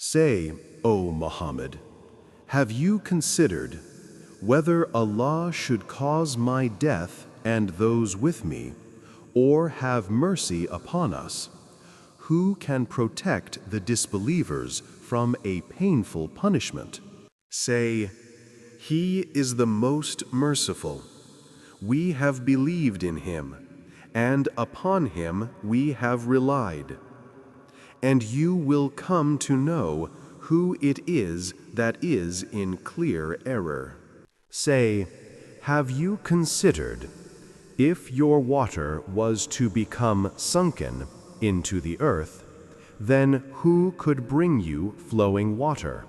Say, O Muhammad, have you considered whether Allah should cause my death and those with me, or have mercy upon us? Who can protect the disbelievers from a painful punishment? Say, He is the most merciful. We have believed in Him, and upon Him we have relied. And you will come to know who it is that is in clear error. Say, have you considered, if your water was to become sunken into the earth, then who could bring you flowing water?